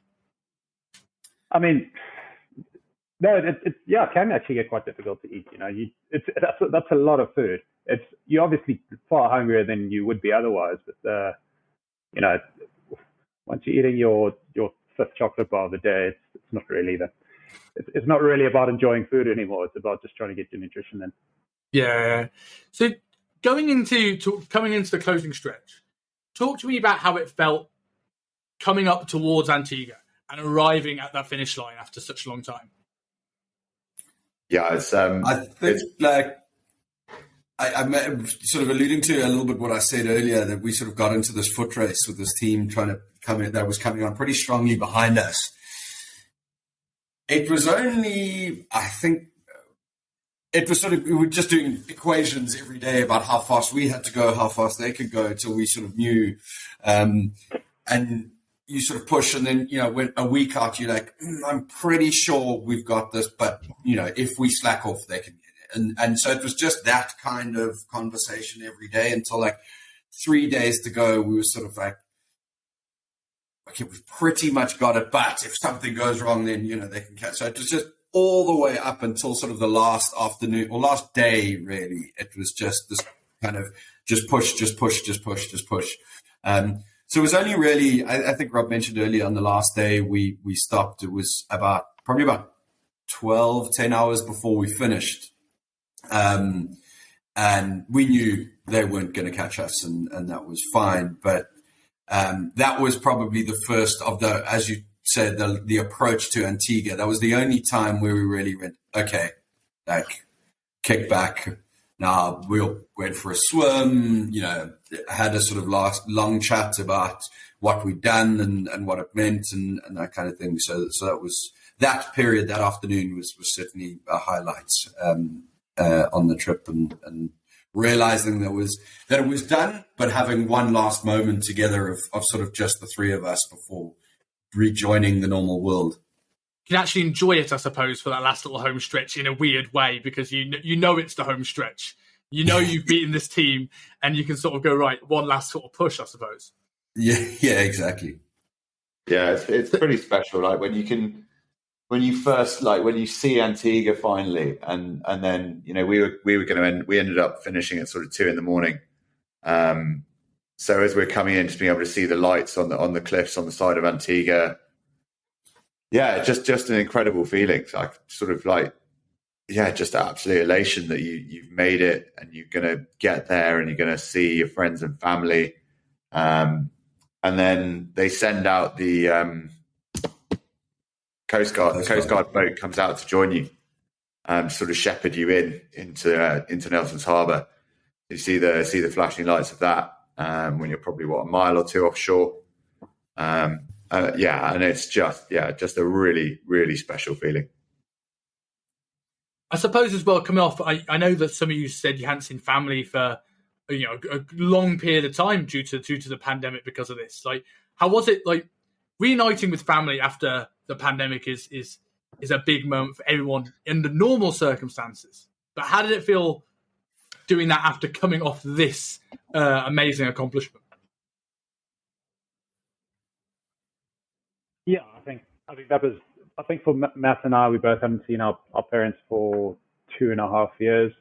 No, it can actually get quite difficult to eat. That's a lot of food. You're obviously far hungrier than you would be otherwise, but once you're eating your 5th chocolate bar of the day, it's not really that. It's not really about enjoying food anymore. It's about just trying to get your nutrition in. Yeah. So coming into the closing stretch, talk to me about how it felt coming up towards Antiga and arriving at that finish line after such a long time. Yeah, it's. I think I'm sort of alluding to a little bit what I said earlier, that we sort of got into this foot race with this team trying to come in, that was coming on pretty strongly behind us. It was only, I think, it was sort of, we were just doing equations every day about how fast we had to go, how fast they could go, until we sort of knew. And you sort of push, and then, when a week out, you're like, I'm pretty sure we've got this, but, if we slack off, they can get it. And so it was just that kind of conversation every day until 3 days to go. We were sort of like, okay, we've pretty much got it, but if something goes wrong, then, they can catch. So it was just all the way up until sort of the last afternoon or last day, really. It was just this kind of just push. So it was only really, I think Rob mentioned earlier, on the last day we stopped. It was probably about 10 hours before we finished. And we knew they weren't going to catch us, and that was fine. But that was probably the first of the, as you said, the approach to Antiga. That was the only time where we really went, okay, kick back. Now we went for a swim, had a sort of long chat about what we'd done and what it meant and that kind of thing. So that was, that period, that afternoon was certainly a highlight on the trip, and realizing that it was done, but having one last moment together of sort of just the three of us before rejoining the normal world. You can actually enjoy it, I suppose, for that last little home stretch in a weird way, because you know it's the home stretch. You know you've beaten this team, and you can sort of go, right, one last sort of push, I suppose. Yeah, exactly. Yeah, it's pretty special. Like when you first, like when you see Antiga finally, and then we ended up finishing at sort of 2 a.m. So as we're coming in, just being able to see the lights on the cliffs on the side of Antiga, yeah, just an incredible feeling. Like sort of like, yeah, just absolute elation that you've made it, and you're gonna get there, and you're gonna see your friends and family. And then they send out the Coast Guard. The Coast Guard boat comes out to join you, sort of shepherd you into Nelson's Harbour. You see the flashing lights of that when you're probably a mile or two offshore. And it's just a really, really special feeling. I suppose as well, coming off, I know that some of you said you hadn't seen family for a long period of time due to the pandemic because of this. Like, how was it like reuniting with family after the pandemic is a big moment for everyone in the normal circumstances. But how did it feel doing that after coming off this amazing accomplishment? Yeah, I think for Matt and I, we both haven't seen our parents for 2.5 years.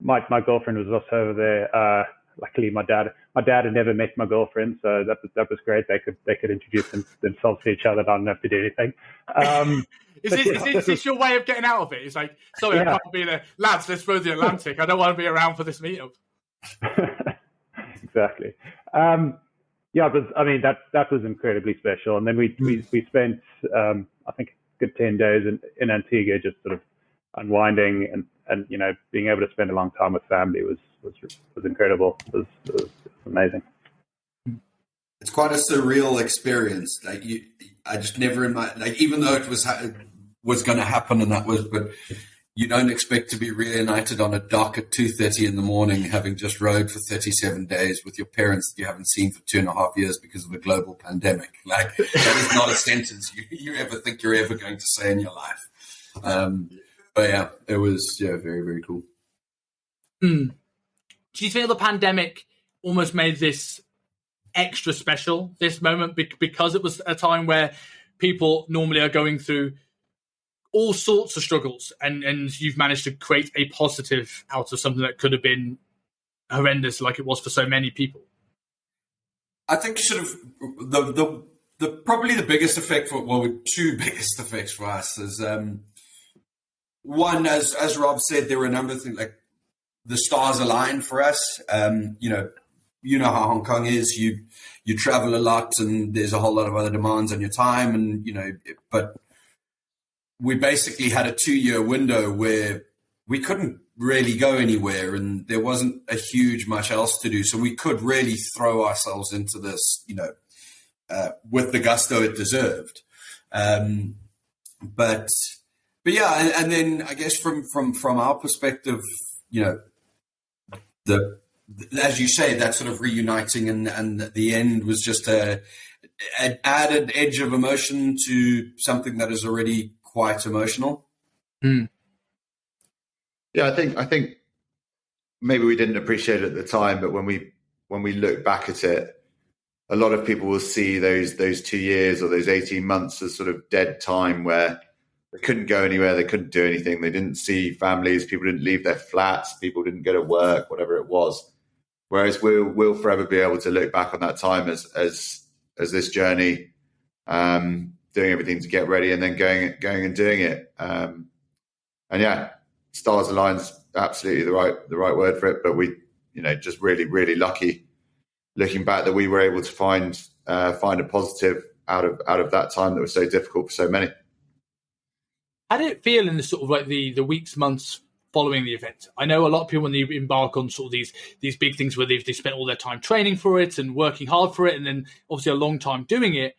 My girlfriend was also over there. Luckily, my dad had never met my girlfriend, so that was great. They could introduce themselves to each other. I don't have to do anything. Is this your way of getting out of it? It's like, sorry, I can't be there. Lads, let's throw the Atlantic. I don't want to be around for this meetup. Exactly. That was incredibly special. And then we spent I think a good 10 days in Antigua, just sort of unwinding and being able to spend a long time with family was incredible. It was amazing. It's quite a surreal experience. Like I just never even though it was going to happen, but you don't expect to be reunited on a dock at 2:30 in the morning, having just rowed for 37 days with your parents that you haven't seen for 2.5 years because of a global pandemic. Like, that is not a sentence you ever think you're ever going to say in your life. But yeah, it was very, very cool. Do you feel the pandemic almost made this extra special, this moment, because it was a time where people normally are going through all sorts of struggles, and you've managed to create a positive out of something that could have been horrendous, like it was for so many people? I think sort of the probably the biggest effect two biggest effects for us is one, as Rob said, there were a number of things like the stars aligned for us. You know how Hong Kong is. You travel a lot, and there's a whole lot of other demands on your time, and but we basically had a 2-year window where we couldn't really go anywhere, and there wasn't a huge much else to do. So we could really throw ourselves into this, with the gusto it deserved. But yeah, and then I guess from our perspective, as you say, that sort of reuniting and the end was just an added edge of emotion to something that is already quite emotional. Mm. Yeah, I think maybe we didn't appreciate it at the time, but when we look back at it, a lot of people will see those 2 years or those 18 months as sort of dead time where they couldn't go anywhere, they couldn't do anything, they didn't see families, people didn't leave their flats, people didn't go to work, whatever it was. Whereas we'll forever be able to look back on that time as this journey, doing everything to get ready and then going and doing it. And yeah, stars aligned, absolutely the right word for it. But we, just really, really lucky looking back that we were able to find a positive out of that time that was so difficult for so many. How did it feel in the sort of like the weeks, months following the event? I know a lot of people, when they embark on sort of these big things where they spent all their time training for it and working hard for it, and then obviously a long time doing it,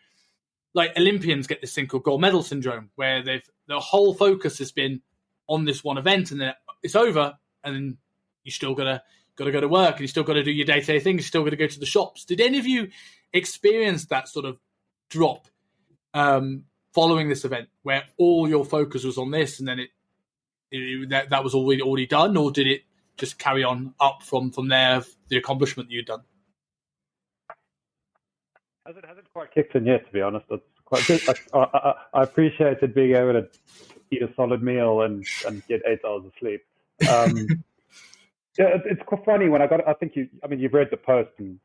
like Olympians get this thing called gold medal syndrome, where their whole focus has been on this one event, and then it's over, and then you still got to go to work, and you still got to do your day-to-day things. You still got to go to the shops. Did any of you experience that sort of drop following this event, where all your focus was on this, and then that was already done, or did it just carry on up from there, the accomplishment that you'd done? Hasn't quite kicked in yet, to be honest. It's quite good. I appreciated being able to eat a solid meal and get 8 hours of sleep. Yeah, it's quite funny when you've read the post, and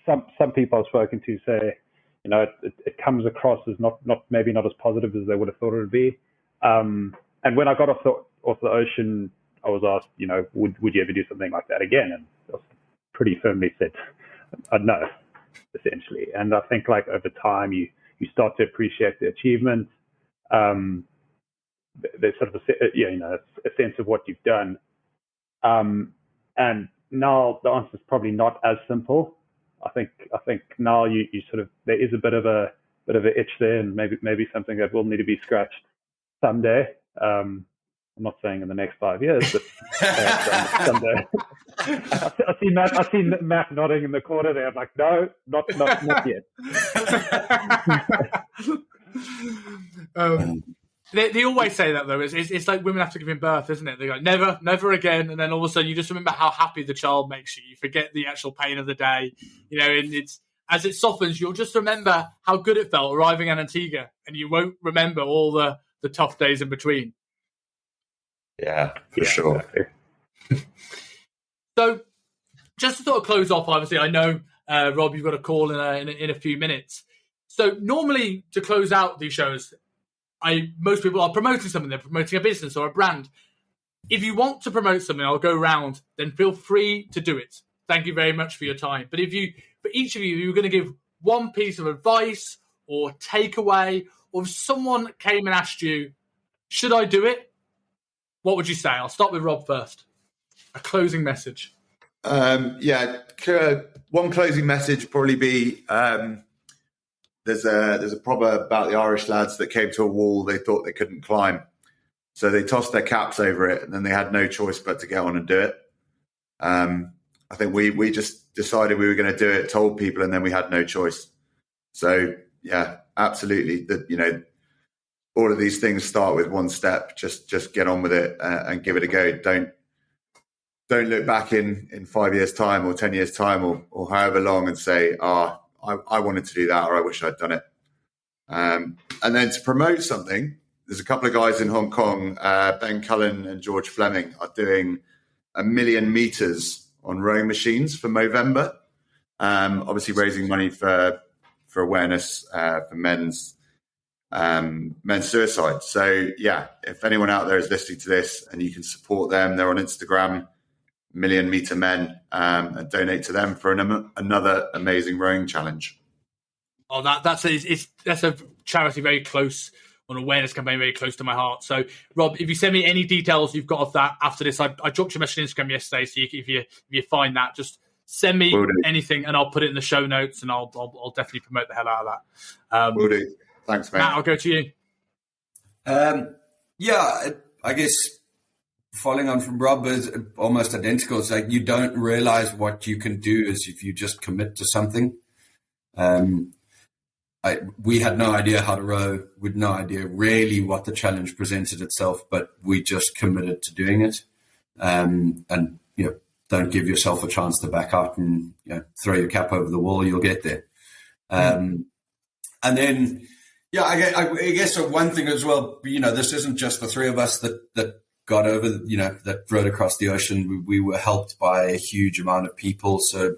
some people I've spoken to say, it comes across as not as positive as they would have thought it would be. And when I got off the ocean, I was asked, would you ever do something like that again? And I pretty firmly said, no, essentially. And I think over time you start to appreciate the achievement. There's sort of a sense of what you've done. And now the answer is probably not as simple. I think now you sort of, there is a bit of a itch there, and maybe something that will need to be scratched someday. I'm not saying in the next 5 years, but someday. I see Matt nodding in the corner there. I'm like, no, not yet. They always say that, though. It's like women after giving birth, isn't it? They go, never again. And then all of a sudden you just remember how happy the child makes you. You forget the actual pain of the day. And it's, as it softens, you'll just remember how good it felt arriving at Antiga, and you won't remember all the tough days in between. Yeah, for sure. Exactly. So just to sort of close off, obviously, I know, Rob, you've got a call in a few minutes. So normally to close out these shows, most people are promoting something. They're promoting a business or a brand. If you want to promote something, I'll go round, then feel free to do it. Thank you very much for your time. But for each of you, you're going to give one piece of advice or takeaway, or if someone came and asked you, should I do it? What would you say? I'll start with Rob first. A closing message. One closing message would probably be, there's a proverb about the Irish lads that came to a wall they thought they couldn't climb. So they tossed their caps over it, and then they had no choice but to get on and do it. I think we just decided we were going to do it, told people, and then we had no choice. So yeah, absolutely. All of these things start with one step. Just get on with it and give it a go. Don't look back in 5 years' time or 10 years' time or however long and say, I wanted to do that, or I wish I'd done it. And then to promote something, there's a couple of guys in Hong Kong, Ben Cullen and George Fleming, are doing 1 million meters on rowing machines for Movember. Obviously raising money for awareness for men's suicide. So yeah, if anyone out there is listening to this and you can support them, they're on Instagram, 1 Million Meter Men, and donate to them for another amazing rowing challenge. Oh, that's a charity very close, an awareness campaign very close to my heart. So, Rob, if you send me any details you've got of that after this, I dropped your message on Instagram yesterday. So if you find that, just send me anything, and I'll put it in the show notes, and I'll definitely promote the hell out of that. Will do. Thanks, mate. Matt, I'll go to you. I guess following on from Rob is almost identical. It's like you don't realize what you can do as if you just commit to something. We had no idea how to row. We had no idea really what the challenge presented itself, but we just committed to doing it. And don't give yourself a chance to back out and throw your cap over the wall. You'll get there. And then, I guess one thing as well, this isn't just the three of us that got over, that rowed across the ocean. We were helped by a huge amount of people. So,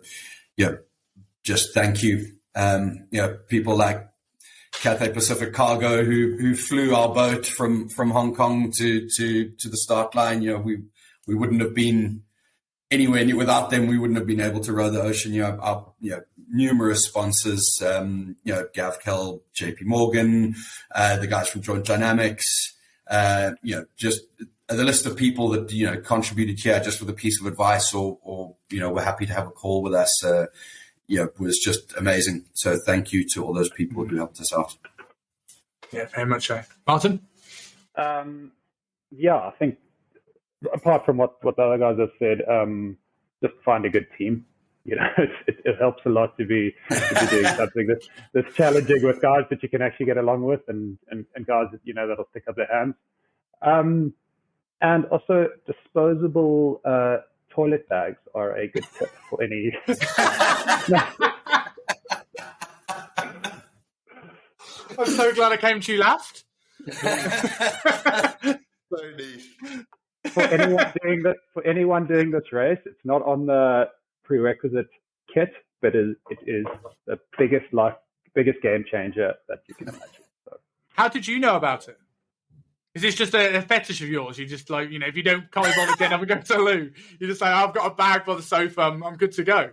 just thank you. People like Cathay Pacific Cargo who flew our boat from Hong Kong to the start line. We wouldn't have been anywhere near, without them. We wouldn't have been able to row the ocean. Our numerous sponsors, Gavkel, JP Morgan, the guys from Joint Dynamics, just the list of people that contributed here just with a piece of advice or were happy to have a call with us. Was just amazing. So thank you to all those people who helped us out. Yeah, very much so. Martin? I think apart from what the other guys have said, just find a good team. You know, it helps a lot to be doing something that's challenging with guys that you can actually get along with, and guys that you know that'll stick up their hands. And also, disposable toilet bags are a good tip for any. I'm so glad I came to you last. So niche. For anyone doing this race, it's not on the prerequisite kit, but it is the biggest game changer that you can imagine. So. How did you know about it? Is this just a fetish of yours? You just like, if you can't be bothered getting up and going to the loo, you just say, I've got a bag by the sofa, I'm good to go.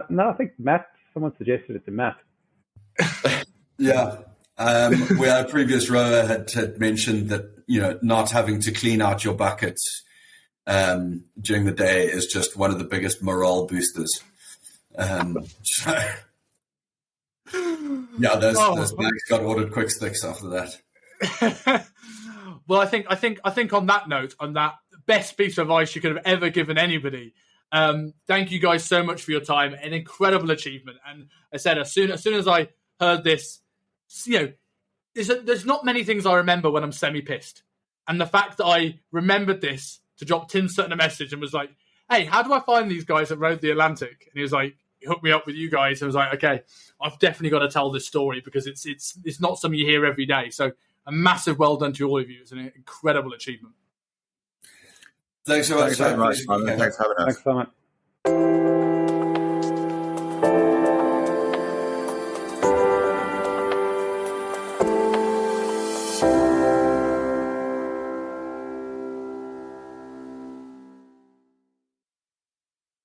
No, I think someone suggested it to Matt. Yeah. Where a previous rower had mentioned that, not having to clean out your buckets during the day is just one of the biggest morale boosters. Those bags got ordered quick sticks after that. Well, I think on that note, on that best piece of advice you could have ever given anybody, thank you guys so much for your time. An incredible achievement. And I said, as soon as I heard this, there's not many things I remember when I'm semi-pissed. And the fact that I remembered this to drop Tim Sutton a message and was like, hey, how do I find these guys that rode the Atlantic? And he was like, he hooked me up with you guys. I was like, okay, I've definitely got to tell this story because it's not something you hear every day. So a massive well done to all of you. It's an incredible achievement. Thanks so much. Thanks very much, Simon. Thanks for having us. Thanks so much.